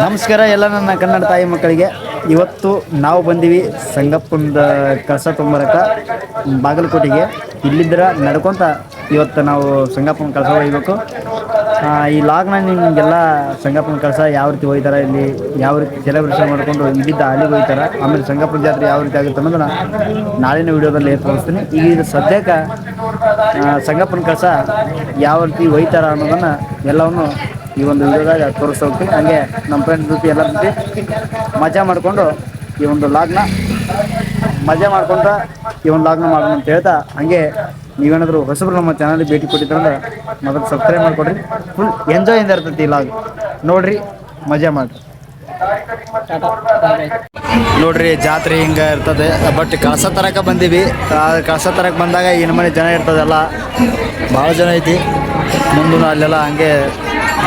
ನಮಸ್ಕಾರ ಎಲ್ಲ ನನ್ನ ಕನ್ನಡ ತಾಯಿ ಮಕ್ಕಳಿಗೆ. ಇವತ್ತು ನಾವು ಬಂದೀವಿ ಸಂಗಪ್ಪಂದ ಕಳಸ ತೊಂಬರಕ ಬಾಗಲಕೋಟೆಗೆ. ಇಲ್ಲಿದ್ದರ ನಡ್ಕೊತ ಇವತ್ತು ನಾವು ಸಂಗಪ್ಪನ ಕಳಸ ಒಯ್ಯಬೇಕು. ಈ ಲಾಗ್ನ ನಿಮಗೆಲ್ಲ ಸಂಗಪ್ಪನ ಕಳಸ ಯಾವ ರೀತಿ ಒಯ್ತಾರೆ, ಇಲ್ಲಿ ಯಾವ ರೀತಿ ಸೆಲೆಬ್ರೇಷನ್ ಮಾಡಿಕೊಂಡು ಇಲ್ಲಿದ್ದ ಅಲ್ಲಿಗೆ ಒಯ್ತಾರೆ, ಆಮೇಲೆ ಸಂಗಪ್ಪನ ಜಾತ್ರೆ ಯಾವ ರೀತಿ ಆಗುತ್ತೆ ಅನ್ನೋದನ್ನು ನಾಳಿನ ವಿಡಿಯೋದಲ್ಲಿ ತೋರಿಸ್ತೀನಿ. ಈಗ ಇದು ಸದ್ಯಕ್ಕೆ ಸಂಗಪ್ಪನ ಕಳಸ ಯಾವ ರೀತಿ ಒಯ್ತಾರ ಅನ್ನೋದನ್ನು ಎಲ್ಲವನ್ನು ಈ ಒಂದು ವಿಡಿಯೋದಾಗ ತೋರಿಸ್ತಾ ಹೋಗ್ತೀನಿ. ಹಂಗೆ ನಮ್ಮ ಫ್ರೆಂಡ್ ಜೊತೆ ಎಲ್ಲರ ಜೊತೆ ಮಜಾ ಮಾಡಿಕೊಂಡು ಈ ಒಂದು ಲಾಗ್ನ ಮಾಡೋಣ ಅಂತ ಹೇಳ್ತಾ, ಹಾಗೆ ನೀವೇನಾದರೂ ಹೊಸಬ್ರು ನಮ್ಮ ಚಾನಲ್ಗೆ ಭೇಟಿ ಕೊಟ್ಟಿದ್ರಂದ್ರೆ ಮೊದಲು ಸಬ್ಸ್ಕ್ರೈಬ್ ಮಾಡಿಕೊಡ್ರಿ. ಫುಲ್ ಎಂಜಾಯಿಂದ ಇರ್ತೈತಿ ಈ ಲಾಗ್, ನೋಡ್ರಿ, ಮಜಾ ಮಾಡಿರಿ. ನೋಡ್ರಿ ಜಾತ್ರೆ ಹಿಂಗೆ ಇರ್ತದೆ. ಬಟ್ ಕಳಸ ತರಕ ಬಂದೀವಿ. ಕಳಸ ತರಕ್ಕೆ ಬಂದಾಗ ಈ ನಮ್ಮನೆ ಜನ ಇರ್ತದಲ್ಲ, ಭಾಳ ಜನ ಐತಿ. ಮುಂದೂ ಅಲ್ಲೆಲ್ಲ ಹಂಗೆ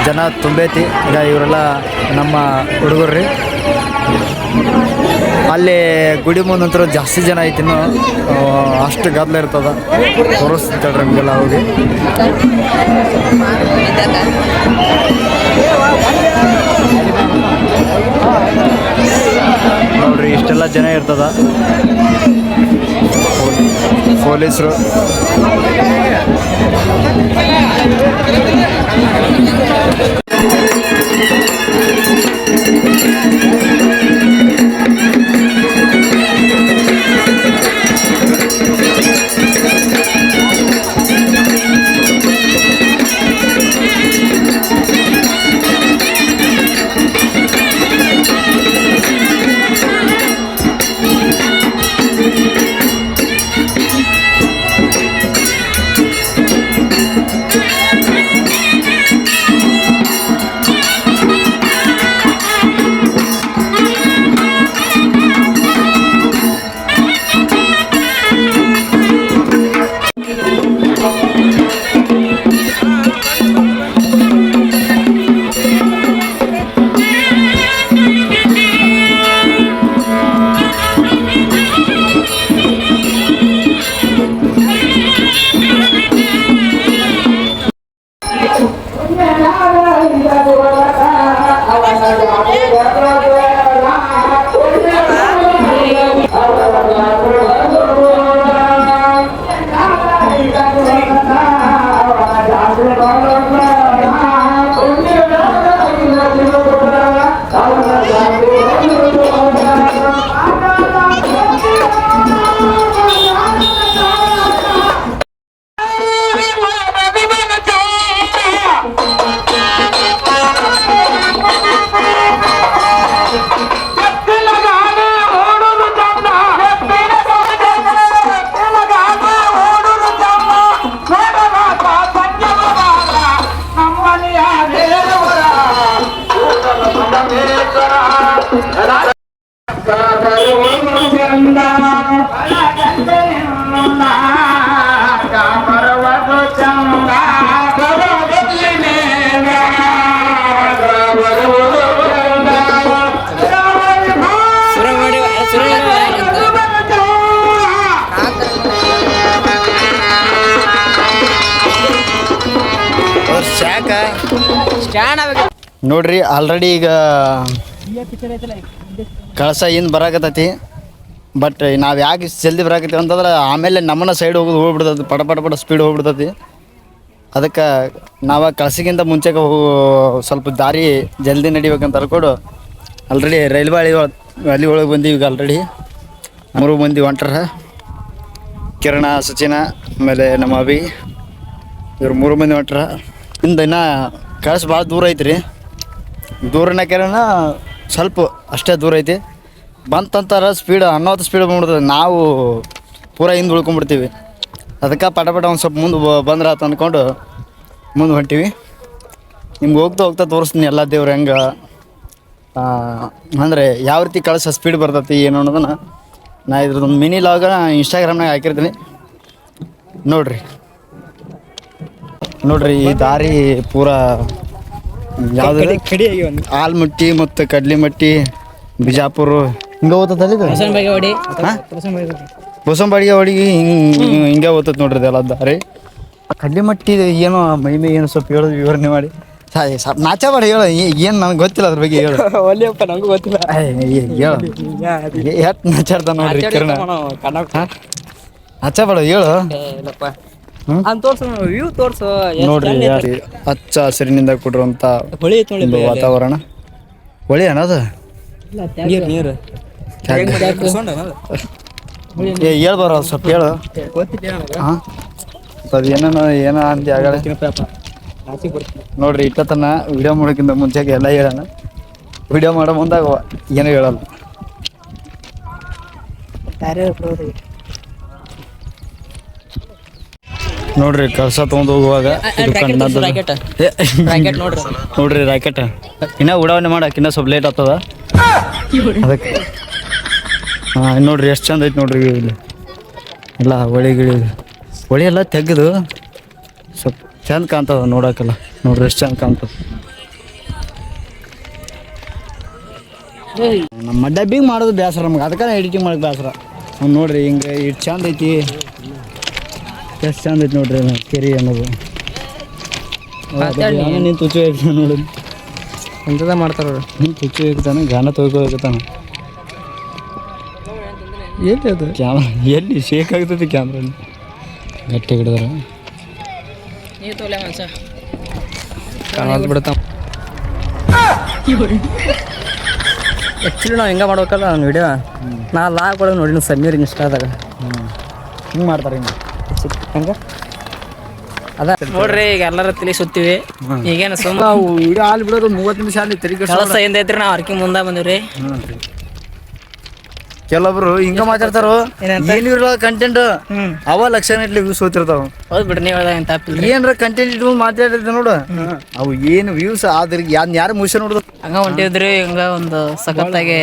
ಜನ ತುಂಬೈತಿ. ಈಗ ಇವರೆಲ್ಲ ನಮ್ಮ ಹುಡುಗರು ರೀ. ಅಲ್ಲಿ ಗುಡಿ ಮುಂದಂತರೂ ಜಾಸ್ತಿ ಜನ ಐತಿ, ಇನ್ನು ಅಷ್ಟು ಗದ್ದಲ ಇರ್ತದ. ತೋರಿಸ್ತಾರೆ ನಮಗೆಲ್ಲ ಹೋಗಿ. ನೋಡ್ರಿ ಇಷ್ಟೆಲ್ಲ ಜನ ಇರ್ತದ. ಪೊಲೀಸರು ನೋಡ್ರಿ ಆಲ್ರೆಡಿ ಈಗ ಕಳಸ ಏನು ಬರಾಕತ್ತೈತಿ. ಬಟ್ ನಾವು ಯಾಕೆ ಜಲ್ದಿ ಬರಾಕತ್ತೀವಿ ಅಂತಂದ್ರೆ ಆಮೇಲೆ ನಮ್ಮನ್ನ ಸೈಡ್ ಹೋಗ್ಬಿಡ್ತೈತಿ, ಪಟ ಸ್ಪೀಡ್ ಹೋಗ್ಬಿಡ್ತೈತಿ. ಅದಕ್ಕೆ ನಾವು ಕಳಸಿಗಿಂತ ಮುಂಚೆಗೆ ಸ್ವಲ್ಪ ದಾರಿ ಜಲ್ದಿ ನಡಿಬೇಕಂತ ಅನ್ಕೊಂಡು ಆಲ್ರೆಡಿ ರೈಲ್ವೆ ಅಲ್ಲಿ ಒಳಗೆ ಬಂದೀವಿ. ಈಗ ಆಲ್ರೆಡಿ 3 ಮಂದಿ ಹೊಂಟ್ರ. ಕಿರಣ, ಸಚಿನ, ಆಮೇಲೆ ನಮ್ಮ ಅಭಿ, ಇವ್ರು 3 ಮಂದಿ ಹೊಂಟ್ರ. ಇನ್ನೂ ಕಳಸ ಭಾಳ ದೂರ ಐತ್ರಿ. ದೂರನ ಕಿರಣ ಸ್ವಲ್ಪ ಅಷ್ಟೇ ದೂರ ಐತಿ. ಬಂತಂತಾರೆ ಸ್ಪೀಡ್ 10 ಸ್ಪೀಡ್ ಬಂದ್ಬಿಡ್ತದೆ. ನಾವು ಪೂರಾ ಹಿಂದೆ ಉಳ್ಕೊಂಡ್ಬಿಡ್ತೀವಿ. ಅದಕ್ಕೆ ಪಟ ಒಂದು ಸ್ವಲ್ಪ ಮುಂದೆ ಬಂದ್ರೆ ಆತ ಅಂದ್ಕೊಂಡು ಮುಂದೆ ಹೊಂಟೀವಿ. ನಿಮ್ಗೆ ಹೋಗ್ತಾ ತೋರಿಸ್ತೀನಿ ಎಲ್ಲ ದೇವ್ರು ಹೆಂಗೆ ಅಂದರೆ ಯಾವ ರೀತಿ ಕಳಸ ಸ್ಪೀಡ್ ಬರ್ತೈತಿ ಏನು ಅನ್ನೋದನ್ನು ನಾ ಇದ್ರದ್ದೊಂದು ಮಿನಿ ಲಾಗ ಇನ್ಸ್ಟಾಗ್ರಾಮ್ನಾಗ ಹಾಕಿರ್ತೀನಿ. ನೋಡ್ರಿ ಈ ದಾರಿ ಪೂರಾ ಯಾವ್ದು ಆಲ್ಮಟ್ಟಿ ಮತ್ತು ಕಡ್ಲಿಮಟ್ಟಿ, ಬಿಜಾಪುರ ಹಿಂಗೆ ಓದ್ತದಲ್ಲಿ ಬಸವನಬಾಡಿಗೆ ಹೊಡಿಗೆ ಹಿಂಗೆ ಓದ್ತೈತೆ ನೋಡ್ರಿ ಎಲ್ಲ ದಾರಿ. ಕಡ್ಲಿಮಟ್ಟಿ ಏನೋ ಮೈಮೆ ಏನು ಸ್ವಲ್ಪ ಹೇಳೋದು ವಿವರಣೆ ಮಾಡಿ. ನಾಚ ಬೇಡ ಹೇಳು ಏನು ನನಗೆ ಗೊತ್ತಿಲ್ಲ ಅದ್ರ ಬಗ್ಗೆ ಹೇಳು. ಒಲ್ಲೆಪ್ಪ ನಂಗೂ ಗೊತ್ತಿಲ್ಲ. ಹೇಳು ಎಷ್ಟು ನಾಚಾಡ್ತಾನ ನೋಡ್ರಿ ಕಿರಣ. ನಾಚ ಬೇಡ ಹೇಳು. ಇಲ್ಲಪ್ಪ ಅಂತ ತೋರ್ಸು ವ್ಯೂ ತೋರ್ಸು ನೋಡ್ರಿ ಹಚ್ಚ ಹಸಿರಿನಿಂದ ಕೂಡಿರುವಂಥ ಹೊಳಿ ಐತಿ ನೋಡಿ ವಾತಾವರಣ. ಹೊಳಿ ಅನ್ನೋದು ನೀರು ಹೇಳ್ಬಾರ ಸ್ವಲ್ಪ ಹೇಳು. ಹಾಂ ಅದು ಏನೋ ಅಂದಿ ಆಗಲ್ಲ. ನೋಡ್ರಿ ಇಟ್ಟತನ ವಿಡಿಯೋ ಮಾಡೋಕ್ಕಿಂತ ಮುಂಚೆಗೆ ಎಲ್ಲ ಹೇಳೋಣ. ವಿಡಿಯೋ ಮಾಡೋ ಮುಂದಾಗ ಏನೂ ಹೇಳಲ್ಲ. ನೋಡ್ರಿ ಕಳ್ಸ ತೊಗೊಂಡು ಹೋಗುವಾಗ ನೋಡ್ರಿ ರಾಕೆಟ್ ಇನ್ನ ಉಡಾವಣೆ ಮಾಡಕ್ಕೆ ಇನ್ನೂ ಸ್ವಲ್ಪ ಲೇಟ್ ಆಗ್ತದ ಅದಕ್ಕೆ. ಹಾಂ ನೋಡ್ರಿ ಎಷ್ಟು ಚಂದ ಐತಿ ನೋಡ್ರಿ ಇಲ್ಲಿ ಎಲ್ಲ ಹೊಳಿ ಎಲ್ಲ ತೆಗೆದು ಸ್ವಲ್ಪ ಚಂದ ಕಾಣ್ತದ ನೋಡೋಕೆಲ್ಲ. ನೋಡ್ರಿ ಎಷ್ಟು ಚಂದ ಕಾಣ್ತದ. ನಮ್ಮ ಡಬ್ಬಿಂಗ್ ಮಾಡೋದು ಬೇಸರ ನಮ್ಗೆ, ಅದಕ್ಕೆ ಎಡಿಟಿಂಗ್ ಮಾಡೋಕೆ ಬೇಸರ. ನೋಡ್ರಿ ಹಿಂಗೆ ಇಷ್ಟು ಚಂದ ಐತಿ, ಎಷ್ಟು ಚಂದ ಐತಿ ನೋಡ್ರಿ ಕೆರೆ ಅನ್ನೋದು. ನೀನು ತುಚ್ಚು ಹೋಗ್ತಾನೆ ನೋಡಿ ಎಂಥದ ಮಾಡ್ತಾರ ನೀನು ತುಚ್ಚು ಹೋಗ್ತಾನೆ ಗಾನ ತೊಗೊತಾನೆ. ಎಲ್ಲಿ ಅದು ಕ್ಯಾಮ್ರಾ ಎಲ್ಲಿ ಶೇಕ್ ಆಗ್ತೈತಿ ಕ್ಯಾಮ್ರಾ ಗಟ್ಟಿ ಹಿಡಿದಾರ ಬಿಡ್ತಾವ. ಆ್ಯಕ್ಚುಲಿ ನಾವು ಹೆಂಗೆ ಮಾಡ್ಬೇಕಲ್ಲ ಅವ್ನು ವಿಡಿಯೋ ನಾ ಲಾಗ್ ಒಳಗೆ ನೋಡಿ ಸಮೀರ್ ಇನ್ಸ್ಟಾದಾಗ ಹಿಂಗೆ ಮಾಡ್ತಾರೆ. ಹಂಗೆ ಅದ ನೋಡ್ರಿ ಈಗ ಎಲ್ಲರ ತಲೆ ಸುತ್ತೀವಿ. ಈಗೇನು ಸುಮ್ಮ ವಿಡಿಯೋ ಹಾಲು ಬಿಡೋದು 30 ನಿಮಿಷ ಅಲ್ಲಿ ತೆರಿಗೆ ಕೆಲಸ ಏನ್ದೈತ್ರಿ ನಾವು ಅರ್ಕಿ ಮುಂದೆ ಬಂದಿವ್ರಿ. ಕೆಲವೊಬ್ರು ಹಿಂಗ ಮಾತಾಡ್ತಾರೋ ಏನಿರಲ್ಲ ಕಂಟೆಂಟ್ ಅವ ಲಕ್ಷಣ ಇಟ್ಲಿ ವ್ಯೂಸ್ ಹೋಗ್ತಿರ್ತಾವ. ಹೌದು ಬಿಡ್ರಿ ನೀವು ಹೇಳ್ದಾಗ ತಪ್ಪಿಲ್ಲ. ಏನ್ರ ಕಂಟೆಂಟ್ ಇಟ್ಕೊಂಡು ಮಾತಾಡಿದ್ರೆ ನೋಡು ಅವು ಏನು ವ್ಯೂಸ್ ಆದ್ರೆ ಯಾರು ಮುಗಿಸ ನೋಡುದು ಹಂಗ ಹೊಂಟಿದ್ರಿ. ಹಿಂಗ ಒಂದು ಸಖತ್ತಾಗಿ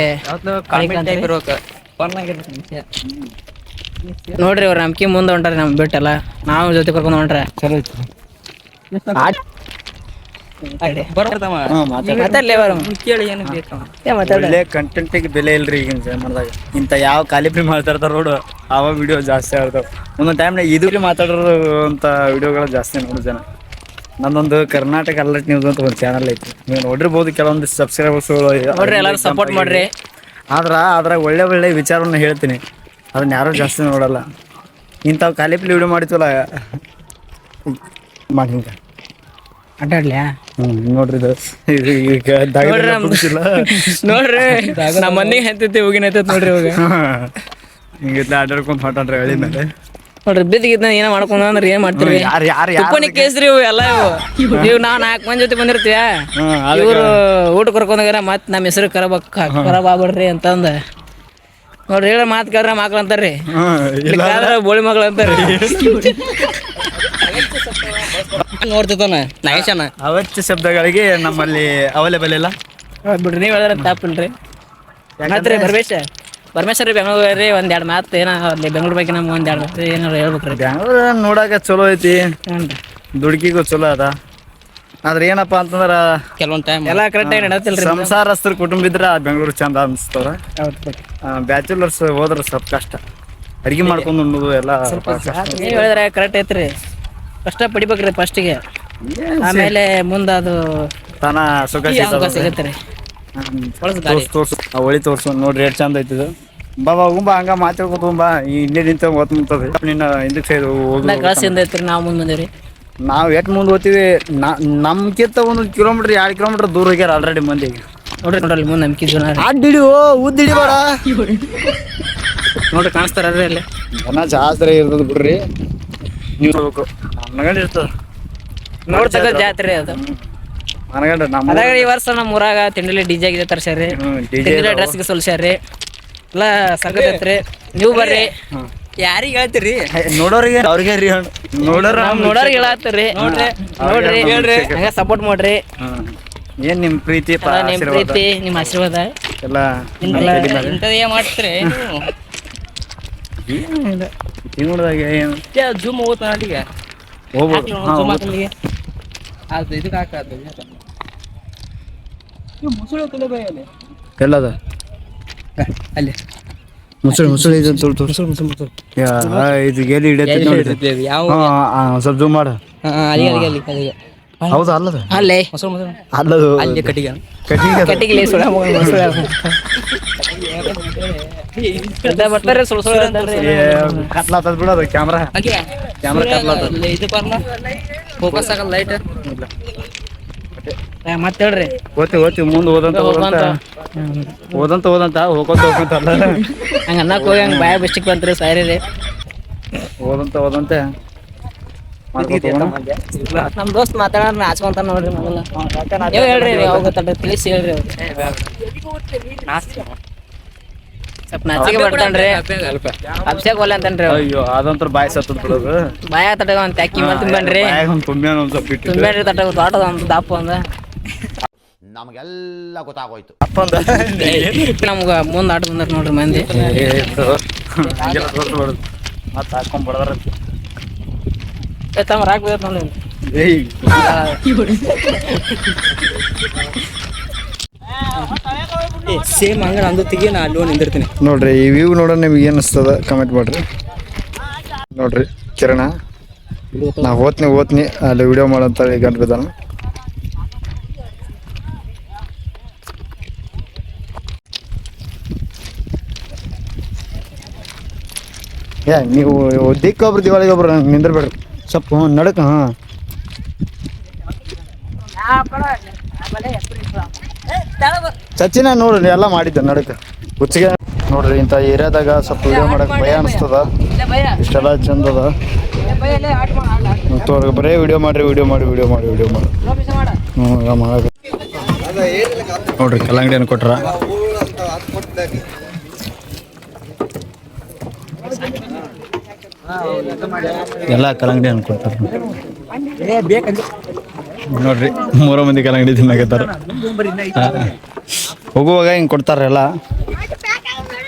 ನೋಡ್ರಿ ಅವ್ರ ನಂಬಿಕೆ ಮುಂದೆ ಹೊಂಟ್ರಿ. ನಮ್ ಬಿಟ್ಟಲ್ಲ ನಾವು ಜೊತೆ ಕರ್ಕೊಂಡು ಹೊಂಟ್ರೆ ಚಲೋ ಕಂಟೆಂಟಿಗೆ ಬೆಲೆ ಇಲ್ರಿ ಈಗಿನ ಜಮಾನದಾಗ. ಇಂಥ ಯಾವ ಕಾಲಿಬ್ರಿ ಮಾತಾಡ್ತಾರ ನೋಡು ಅವ ವಿಡಿಯೋ ಜಾಸ್ತಿ ಆಗ್ತಾವ. ಒಂದೊಂದು ಟೈಮ್ನಾಗ ಇದು ಮಾತಾಡೋರು ಅಂತ ವಿಡಿಯೋಗಳು ಜಾಸ್ತಿ ನೋಡು ಜನ. ನನ್ನೊಂದು ಕರ್ನಾಟಕ ಅಲರ್ಟ್ ನ್ಯೂಸ್ ಅಂತ ಒಂದು ಚಾನಲ್ ಐತಿ, ನೀವು ನೋಡಿರ್ಬೋದು. ಕೆಲವೊಂದು ಸಬ್ಸ್ಕ್ರೈಬರ್ಸ್ ನೋಡ್ರಿ, ಎಲ್ಲರೂ ಸಪೋರ್ಟ್ ಮಾಡ್ರಿ. ಅದ್ರಾಗ ಒಳ್ಳೆ ವಿಚಾರವನ್ನು ಹೇಳ್ತೀನಿ, ಅದನ್ನ ಯಾರು ಜಾಸ್ತಿ ನೋಡಲ್ಲ. ಇಂಥವು ಕಾಲಿಪ್ಲಿ ವಿಡಿಯೋ ಮಾಡಿದ್ವಲ್ಲ ಮಾಡಿ ಹಿಂಗೆ ಅಡ್ಡಾಡ್ಲ್ಯಾ ನೋಡ್ರಿ ನೋಡ್ರಿ ನಮ್ಮ ಮನೆಗೆ ಹೆಂತೈತಿ ಹೋಗಿನ ಐತೈತಿ ನೋಡ್ರಿ ಇವಾಗ ಹಿಂಗಿತ್ಲ ಅಡ್ಡಾಡ್ಕೊಂಡ್ ಹೊಂಟಾನ್ರಿ ಹಳ್ಳಿ ಮೇಲೆ. ನೋಡ್ರಿ ಬಿದ್ದಿಗಿದ್ದ ಏನೋ ಮಾಡ್ಕೊಂಡ ಅಂದ್ರೆ ಏನ್ ಮಾಡ್ತೀರಿ? ತುಪ್ಪನಿ ಕೇಸ್ರಿ ಇವು ಎಲ್ಲ ಇವು ನಾವು 4 ಮಂದಿ ಜೊತೆ ಬಂದಿರ್ತೀವ. ಇವ್ರು ಊಟ ಕರ್ಕೊಂಡಾಗ ಮತ್ ನಮ್ಮ ಹೆಸರು ಖರಾಬ್ ಆಗ್ಬಿಡ್ರಿ ಅಂತಂದ ನೋಡ್ರಿ ಹೇಳ ಮಾತು ಕೇಳ್ರ ಮಕ್ಳು ಅಂತಾರ್ರಿ, ಬೋಳಿ ಮಕ್ಳು ಅಂತಾರ್ರಿ. ನೋಡ್ತಿದ್ದಾನ ನಾಗೇಶನ ಅವಶ್ಯ ಶಬ್ದಗಳಿಗೆ ನಮ್ಮಲ್ಲಿ ಅವೈಲೇಬಲ್ ಇಲ್ಲ ಬಿಡ್ರಿ. ನೀವು ಹೇಳಿದ್ರೆ ತಪ್ಪಿಲ್ರಿ. ಮತ್ತೆ ಪರಮೇಶ್ವರಿ ಬೆಂಗಳೂರು ಒಂದೆರಡು ಮಾತು ಏನೋ ಅಲ್ಲಿ ಬೆಂಗಳೂರು ಬಗ್ಗೆ ನಮ್ಗೆ ಒಂದೆರಡು ಮಾತು ಏನಾರು ಹೇಳ್ಬೇಕ್ರಿ. ಬೆಂಗಳೂರು ನೋಡಾಕ ಚಲೋ ಐತಿ, ದುಡುಕಿಗೂ ಚಲೋ ಅದ. ಆದ್ರೆ ಏನಪ್ಪ ಅಂತಂದ್ರ ಕೆಲವೊಂದು ಟೈಮ್ ಎಲ್ಲ ಕರೆಕ್ಟಾಗಿ ನಡತಿಲ್ರಿ. ಸಂಸಾರಸ್ಥರ ಕುಟುಂಬ ಇದ್ರ ಬೆಂಗಳೂರು ಚಂದ ಅನ್ಸ್ತದ. ಬ್ಯಾಚುಲರ್ಸ್ ಹೋದ್ರ ಸ್ವಲ್ಪ ಕಷ್ಟ, ಅಡಿಗೆ ಮಾಡ್ಕೊಂಡು ಉಣ್ಣೋದು ಎಲ್ಲ. ನೀವು ಹೇಳಿದ್ರೆ ಕರೆಕ್ಟ್ ಐತ್ರಿ, ಕಷ್ಟ ಪಡಿಬೇಕ್ರಿ ಫಸ್ಟಿಗೆ, ಆಮೇಲೆ ಮುಂದೆ ಅದು ತಾನ ಸುಖ ಸಿಗತ್ತೆ ರೀ. ಹೊಳಿ ತೋರ್ಸು ನೋಡ್ರಿ ಎಷ್ಟು ಚಂದ ಐತಿದು. ಬಾ ಹಂಗ ಮಾತಾಡ್ಕೊತುಂಬಾ ಇಲ್ಲೇ ನಿಂತ ಓದ್ ಮುಂತದ್ರಿ. ನಿನ್ನ ಹಿಂದಕ್ಕೆ ಸೈಡ್ ಕಳ್ಸಿಂದ ಐತ್ರಿ. ನಾವು ಮುಂದೆ ಬಂದೇವ್ರಿ. ನಾವು ಎಷ್ಟು ಮುಂದೆ ಹೋಗ್ತೀವಿ ನಮ್ಕಿಂತ 1 ಕಿಲೋಮೀಟರ್ 2 ಕಿಲೋಮೀಟರ್ ದೂರ ಹೋಗ್ಯಾರ ಆಲ್ರೆಡಿ ಮಂದಿಗೆ. ನೋಡ್ರಿ ಮುಂದೆ ನಂಬಿಕೆ ಜನ ಅಡ್ಡಿಡಿ ಉದ್ದಿಡಿ ಬೇಡ ನೋಡ್ರಿ ಕಾಣಿಸ್ತಾರ ಅಲ್ಲಿ ಜನ ಜಾಸ್ತಿ ಇರ್ತದ ಬಿಡ್ರಿ. ನೀವು ಹೋಗ್ಬೇಕು ಮನಗಂಡ ಇರ್ತದ ನೋಡ್ತಕ್ಕ ಜಾತ್ರೆ ಅದು ಮನಗಂಡ. ಅದಾಗ ಈ ವರ್ಷ ನಮ್ಮ ಊರಾಗ ತಿಂಡಿಲಿ ಡಿಜೆ ಗಿದೆ ತರ್ಸ್ಯಾರಿ, ತಿಂಡಿಲಿ ಡ್ರೆಸ್ಗೆ ಸೊಲ್ಸ್ಯಾರಿ, ಎಲ್ಲ ಸಂಗತಿ ಐತ್ರಿ. ನೀವು ಬರ್ರಿ. ಯಾರಿಗೆ ಹೇಳ್ತೀರಿ? ನೋಡೋರಿಗೆ ಅವ್ರಿಗೆ ರೀ ನೋಡೋರಿಗೆ ಹೇಳತ್ತೀರಿ. ನೋಡ್ರಿ ಹಂಗ ಸಪೋರ್ಟ್ ಮಾಡ್ರಿ. ಏನ್ ನಿಮ್ ಪ್ರೀತಿ ನಿಮ್ಮ ಆಶೀರ್ವಾದ ಎಲ್ಲ ಇಂಥದೇ ಮಾಡ್ತೀರಿ. ತಿಂಗಳದಾಗ ಏನು ಜೂಮ್ ಹೋಗ್ತಾನ ಅಲ್ಲಿಗೆ ಹೋಗ್ಬೋದು. ಅದು ಇದಕ್ಕೆ ಹಾಕದು ಎಲ್ಲದ ಅಲ್ಲಿ ಮುಸುಳಿ ಇದು ಎಲ್ಲಿ ಹಿಡಿಯತ್ತೆ ನೋಡಿ. ಸ್ವಲ್ಪ ಜೂಮ್ ಮಾಡ. ಹೌದು ಅಲ್ಲದು ಅಲ್ಲೇ ಅಲ್ಲದು ಅಲ್ಲಿ ಕಟ್ಟಿಗೆ ಕಟ್ಟಿಗೆ ಕಟ್ಟಿಗೆ ಸುಳ ಬರ್ತಾರೆ ಸುಳ್ಳು ಕತ್ಲಾತದ ಬಿಡೋದು ಕ್ಯಾಮ್ರಾ ಕತ್ಲಾತದ ಇದು ಬರ್ಲ ಫೋಕಸ್ ಆಗಲ್ಲ ಲೈಟ್ ಮತ್ತೆ ಹೇಳ್ರಿ ಓದ್ತಿ ಮುಂದೆ ಓದಂತ ಹೋಗೋಂತ ಅಲ್ಲ ಹಂಗ ಅನ್ನಕ್ ಹೋಗಿ ಹಂಗ ಬಾಯ ಬೆಸ್ಟಿಕ್ ಬಂತ್ರಿ ಸಾರಿ ರೀ ಓದಂತೆ ನಮ್ ದೋಸ್ತ್ ಮಾತಾಡ ನಾಚ್ಕೊಂತ ನೋಡ್ರಿ ಮೊದಲ ನೀವು ಹೇಳ್ರಿ ಯಾವಾಗ ತಿಳಿಸಿ ಹೇಳ್ರಿ ಸ್ವಲ್ಪ ನಾಚಿಕೆ ಬರ್ತಾನ್ರಿ ಅಭಿಷೇಕ್ ಒಲ್ಲೆ ಅಂತನ್ರಿ ಅಯ್ಯೋ ಅದಂತ್ರ ಬಾಯಿ ಸತ್ತದ ಬಿಡೋದು ಬಾಯ ತಟಗ ಒಂದ್ ಅಕ್ಕಿ ಮೇಲೆ ತುಂಬನ್ರಿ ತುಂಬ್ಯಾನ ಒಂದ್ ಸ್ವಲ್ಪ ಇಟ್ಟು ತುಂಬೇನ್ರಿ ತಟಗ ತೋಟದ ಒಂದು ದಾಪ ಒಂದ ನಮಗೆಲ್ಲ ಗೊತ್ತಾಗೋಯ್ತು ನಮ್ಗ ಮುಂದ್ ಆಟ ಬಂದಾರ ನೋಡ್ರಿ ಮಂದಿ ಮತ್ತೆ ಹಾಕೊಂಡ್ ಬಡದಾರ ತಮ್ಮ ರಾಕ್ ಬೇಕ ನೋಡಿ ಸೇಮ್ ಹಂಗ ಅಂದೊತ್ತಿಗೆ ನಾ ಅಲ್ಲಿ ನಿಂದಿರ್ತೀನಿ. ನೋಡ್ರಿ ಈ ವ್ಯೂ ನೋಡೋಣ ನಿಮ್ಗೆ ಏನು ಅನಿಸ್ತದ ಕಮೆಂಟ್ ಮಾಡ್ರಿ. ನೋಡ್ರಿ ಕಿರಣ ನಾ ಓದ್ನಿ ಅಲ್ಲಿ ವಿಡಿಯೋ ಮಾಡಂತ ಗಂಟು ಬಿದ್ದಾನ. ನೀವು ದಿಕ್ಕೊಬ್ರು ದಿವಾಳಿಗೊಬ್ರು ನಿಂದಿರ್ಬೇಡ್ರಿ ಸ್ವಲ್ಪ ನಡಕ. ಸಚಿನ ನೋಡ್ರಿ ಎಲ್ಲ ಮಾಡಿದ್ದೆ ನಡಕ ಹುಚ್ಚಿಗೆ. ನೋಡ್ರಿ ಇಂಥ ಏರಿಯಾದಾಗ ಸ್ವಲ್ಪ ವಿಡಿಯೋ ಮಾಡಕ್ ಭಯ ಅನಿಸ್ತದ. ಇಷ್ಟೆಲ್ಲ ಚಂದದ ಬರೇ ವಿಡಿಯೋ ಮಾಡಿ. ನೋಡ್ರಿ ಕಲ್ಲಂಗಡಿಯನ್ನು ಕೊಟ್ರ. ಎಲ್ಲ ಕಲ್ಲಂಗಡಿ ಅನ್ಕೊಡ್ತಾರ ನೋಡ್ರಿ. 3 ಮಂದಿ ಕಲ್ಲಂಗಡಿ ತಿನ್ನಾಕತ್ತಾರ. ಹೋಗುವಾಗ ಹಿಂಗೆ ಕೊಡ್ತಾರ ಎಲ್ಲ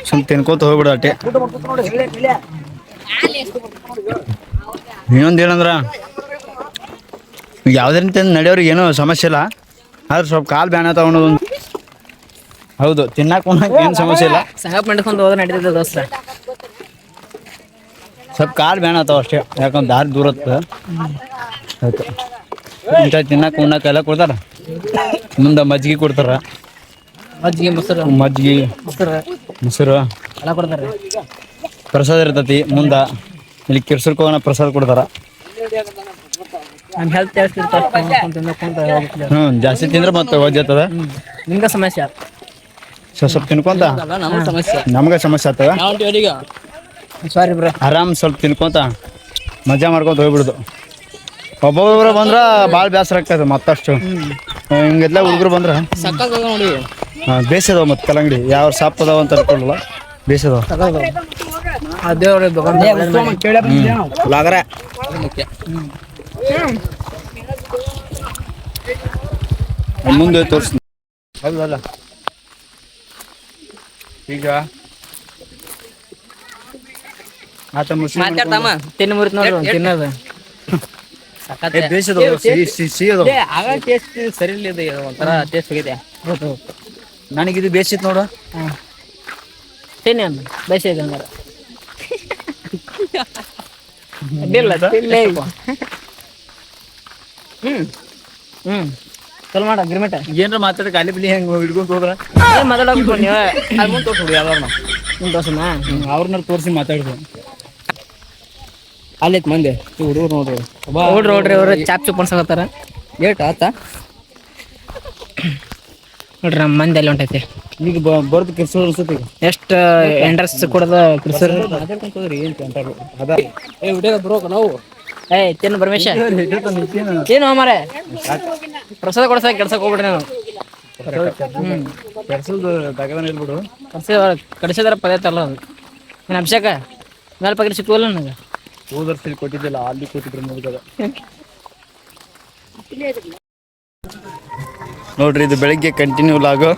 ಸ್ವಲ್ಪ ತಿನ್ಕೋತ ಹೋಗ್ಬಿಡ ಅಟ್ಟೆ. ಇನ್ನೊಂದು ಏನಂದ್ರ ಯಾವುದೇ ರೀತಿ ನಡೆಯೋರಿಗೆ ಏನೂ ಸಮಸ್ಯೆ ಇಲ್ಲ, ಆದ್ರೆ ಸ್ವಲ್ಪ ಕಾಲು ಬ್ಯಾನ್ ಆತಾವ ಅನ್ನೋದೊಂದು. ಹೌದು, ತಿನ್ನಾಕ ಏನು ಸಮಸ್ಯೆ ಇಲ್ಲ. ಸಂಗಪ್ ಮಾಡ್ಕೊಂಡು ಹೋದ್ರೆ ನಡೀತದೆ ದೋಸ್ತ. ಸ್ವಲ್ಪ ಕಾಲು ಬ್ಯಾನ್ ಆತಾವ ಅಷ್ಟೇ, ಯಾಕಂದ್ರೆ ದಾರಿ ದೂರ ಆಯ್ತು. ಇಂಥ ತಿನ್ನಾಕ ಉಣ್ಣಾಕ ಎಲ್ಲ ಕೊಡ್ತಾರ. ಮುಂದೆ ಮಜ್ಜಿಗೆ ಕೊಡ್ತಾರ, ಮಜ್ಜಿಗೆ ಮೊಸರು ಮೊಸರು ಎಲ್ಲ ಕೊಡ್ತಾರೆ. ಪ್ರಸಾದ ಇರ್ತೈತಿ ಮುಂದೆ. ಇಲ್ಲಿ ಕಿರ್ಸರ್ಕ ಹೋಗೋಣ ಪ್ರಸಾದ ಕೊಡ್ತಾರ. ಹೆಲ್ತ್ ಜಾಸ್ತಿ ತಿಂದ್ರೆ ಮತ್ತೆ ಒಜ್ಜತ್ತದ. ನಿಮ್ಗೆ ಸಮಸ್ಯೆ ಸ್ವಲ್ಪ ತಿನ್ಕೊಂತ ನಮ್ಗೆ ಸಮಸ್ಯೆ ಆಗ್ತದ. ಸಾರಿ ಬ್ರೋ, ಆರಾಮ್ ಸ್ವಲ್ಪ ತಿನ್ಕೊಂತ ಮಜಾ ಮಾಡ್ಕೊಂತ ಹೋಗ್ಬಿಡುದು. ಒಬ್ಬೊಬ್ಬರು ಬಂದ್ರೆ ಭಾಳ ಬೇಸರ ಆಗ್ತದೆ ಮತ್ತಷ್ಟು. ಹಿಂಗೆಲ್ಲ ಹುಡುಗರು ಬಂದ್ರೆ ನೋಡಿ ಬೇಸದವ. ಮತ್ತು ಕಲ್ಲಂಗಡಿ ಯಾವ ಸಾಪ್ ಅದಾವ ಅಂತ ಅನ್ಕೊಳ್ಳಲ್ಲ, ಬೇಸದವ. ಮುಂದೆ ತೋರಿಸ್ತೀನಿ. ಹೌದಲ್ಲ ಈಗ ಮಾತಾಡ್ತಮ್ಮ ತಿನ್ನು ಮುರಿತ್ ನೋಡ್ರಿ ತಿನ್ನೋದು ಸರಿ ಇಲ್ಲ, ಒಂಥರ ಟೇಸ್ಟ್ ಹೋಗಿದೆ. ನನಗಿದು ಬೇಸಿತ್ ನೋಡು. ತಿನ್ನಿ ಅಮ್ಮ ಬಯಸಿದೆ ಹಂಗಾರ. ಅಡ್ಡಿಲ್ಲ ಚಲೋ ಮಾಡ ಗಿರ್ಮೆಟ ಏನ್ರ ಮಾತಾಡಕ್ಕೆ ಅಲ್ಲಿ ಬಿಲಿ ಹೆಂಗೆ ಹಿಡ್ಕೊಂಡು ಹೋದ್ರ ಮಾತಾಡೋಕೆ ನೀವು ಅದು ಮುಂದೆ ತೋರಿಸ್ಬಿಡಿ ಯಾವ್ದವ್ರನ್ನ. ಮುಂದೆ ತೋರ್ಸಮ್ಮ. ಅವ್ರನ್ನ ತೋರಿಸಿ ಮಾತಾಡಿದ್ರು. ಅಲ್ಲಿ ಮಂದಿ ಹುಡುಗರು ನೋಡ್ರಿ ಅವ್ರು ಚಾಪ್ ಚುಪ್ ಅನ್ಸಕತ್ತಾರ. ಏಟ್ ಆತ ನೋಡ್ರಿ ನಮ್ಮ ಮಂದಿ ಅಲ್ಲಿ ಹೊಂಟೈತಿ. ಈಗ ಬರ್ದು ಕಿರ್ಸೋರು ಅನ್ಸುತ್ತೆ. ಈಗ ಎಷ್ಟು ಎಂಡ್ರಸ್ ಕೊಡದ ಕಿರ್ಸರ್ ಅದ ಬರೋಕ ನಾವು ತಿನ್ನು ಪರಮೇಶ ಏನು ಮಾರೆ ಪ್ರಸಾದ ಕೊಡ್ಸಕ್ ಕೆಲ್ಸಕ್ಕೆ ಹೋಗ್ಬಿಡ್ರಿ ನಾವು. ಕೆರ್ಸಲ್ದು ತಗದಾನ ಇಲ್ಬಿಡು. ಕಡಿಸಿದಾರ ಪದೇ ತಲ್ಲ ಅದು. ಏನು ಅಭಿಷೇಕ ಮೇಲೆ ಪಕ್ಕಿ ಸಿಕ್ಕುವಲ್ಲ ನನಗೆ. ಹೋದರ್ಸಲ್ಲಿ ಕೊಟ್ಟಿದ್ದಿಲ್ಲ, ಅಲ್ಲಿ ಕೊಟ್ಟಿದ್ರು ಮುಗಿದ. ನೋಡ್ರಿ ಇದು ಬೆಳಿಗ್ಗೆ ಕಂಟಿನ್ಯೂ ಲಾಗು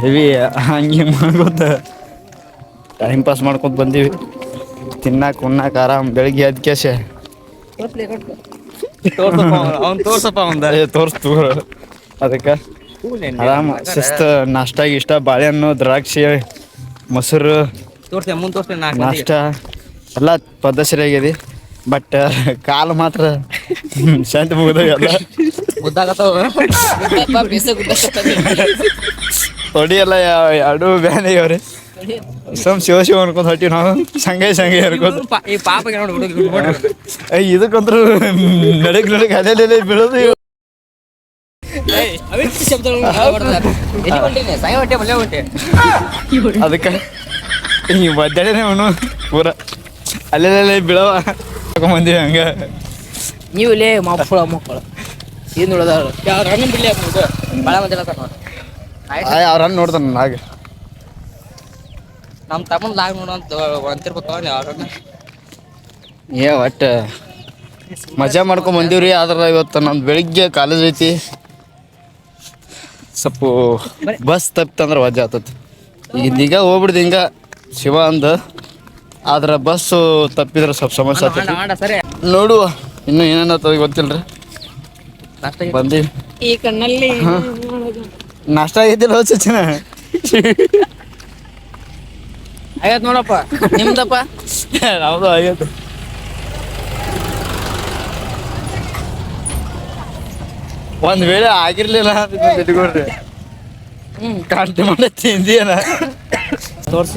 ಹೆವಿ ಹಂಗೆ ಮಾಡ್ಕೊತ ಟೈಮ್ ಪಾಸ್ ಮಾಡ್ಕೊತ ಬಂದೀವಿ. ತಿನ್ನಾಕ ಉಣ್ಣಾಕ ಆರಾಮ್ ಬೆಳಿಗ್ಗೆ ಅದಕ್ಕೆ ತೋರ್ಸಪ್ಪ ತೋರಿಸ್ತು. ಅದಕ್ಕೆ ಆರಾಮ ಶಿಸ್ತು ನಾಷ್ಟ ಗಿಷ್ಟ ಬಾಳೆಹಣ್ಣು ದ್ರಾಕ್ಷಿ ಮೊಸರು ನಾಷ್ಟ ಎಲ್ಲ ಪದ್ಧತಿ ಸರಿಯಾಗಿದೆ. ಬಟ್ ಕಾಲು ಮಾತ್ರ ಶಾಂತಿ ಮುಗಿದ ಎಲ್ಲ ಮುದ್ದಾಗತ್ತಾವ ಹೊಡಿ ಎಲ್ಲ ಎರಡು ಬ್ಯಾನ್ ಆಗ್ಯಾವ್ರಿ ಸಮ್ ಶಿವ ಅನ್ಕೊಂಡ್ ಹೊಟ್ಟಿ ನಾವು ಸಂಗೈ ಅನ್ಕೊಂಡ್ ಈ ಪಾಪಗೆ ನೋಡಿ ಹುಡುಗ ನೋಡ್ರಿ ಇದಕ್ಕಂದ್ರು ನಡಕ್ ಅಲ್ಲೇ ಬೀಳೋದು ಇವು. ಅದಕ್ಕೆ ಈ ಒದ್ದಾಡೇನೆ ಅವನು ಪೂರ ಅಲ್ಲೆಲ್ಲ ಬೀಳವ ತಗೊಂಬಂದಿವಿ ಹಂಗ ನೀವು ಇಲ್ಲೇ ಮಕ್ಕಳು ಏನು ನೋಡೋದಾರ ಯಾರು ಹಣ್ಣಿನ ಬಿಡ್ಲಿ ಭಾಳ ಮಂದಿ ಹೇಳ್ತಾರ ನೋಡಿ ಅವ್ರ ಹಣ್ಣು ನೋಡ್ತಾನ ನಾಗ ನಮ್ಮ ತಮ್ಮನ ಲಾಗ್ ನೋಡು ಅಂತ ಅಂತಿರ್ಬೇಕು ಯಾರನ್ನ ಏ ಒಟ್ಟು ಮಜಾ ಮಾಡ್ಕೊಂಡ್ ಬಂದೀವ್ರಿ ಆದ್ರೆ ಇವತ್ತು ನಮ್ದು ಬೆಳಿಗ್ಗೆ ಕಾಲೇಜ್ ಐತಿ ಸ್ವಲ್ಪ ಬಸ್ ತಪ್ಪಿತಂದ್ರೆ ವಜ್ಜೆ ಆಗ್ತತಿ ಈಗ ಹೋಗ್ಬಿಡ್ದು ಹಿಂಗ ಶಿವ ಅಂದ ಆದ್ರೆ ಬಸ್ಸು ತಪ್ಪಿದ್ರೆ ಸ್ವಲ್ಪ ಸಮಸ್ಯೆ ಆಗ್ತೈತಿ ಸರಿ ನೋಡುವ ಇನ್ನು ಏನೇನತ್ತದ ಗೊತ್ತಿಲ್ರಿ ಬಂದೀವಿ ಈ ಕಣ್ಣಲ್ಲಿ ನಾಷ್ಟ ಆಗೈತಿಲ್ಲ ಸಚಿನ ಆಗತ್ ನೋಡಪ್ಪ ನಿಮ್ದಪ್ಪ ನಮ್ದು ಆಗೈತೆ ಒಂದ್ ವೇಳೆ ಆಗಿರ್ಲಿಲ್ಲ ಇಟ್ಕೊಡ್ರಿ ಕಾಂಟಿ ಮಾಡಿ ತಿಂದಿಯನ ತೋರ್ಸ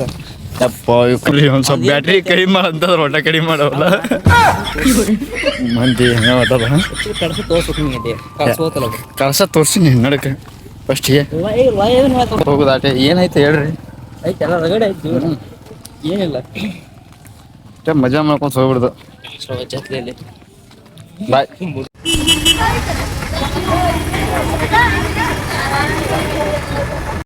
ಯಪ್ಪ ಇವ್ರಿ ಒಂದ್ ಸ್ವಲ್ಪ ಬ್ಯಾಟ್ರಿ ಕಡಿಮೆ ಮಾಡಂತಂದ್ರೆ ಹೊಟ್ಟೆ ಕಡಿಮೆ ಮಾಡವಲ್ಲ ಮಂದಿ ಹಂಗ ಮಾತದ ಕಡ್ಸಿ ತೋರ್ಸ್ಬೇಕು ನಿಮಗೆ ಕಳ್ಸೋತಲ್ಲ ಕಳ್ಸ ತೋರ್ಸಿನಿ ನಡಕ ಫಸ್ಟಿಗೆ ಹೋಗುದಾಟೆ ಏನೈತೆ ಹೇಳ್ರಿ ಐತೆ ಎಲ್ಲ ರಗಡೆ ಐತಿ ಏನಿಲ್ಲ ಅಷ್ಟೇ ಮಜಾ ಮಾಡ್ಕೊಂಡು ಹೋಗ್ಬಿಡ್ದು ಜೊತೆಯಲ್ಲಿ ಬಾಯ್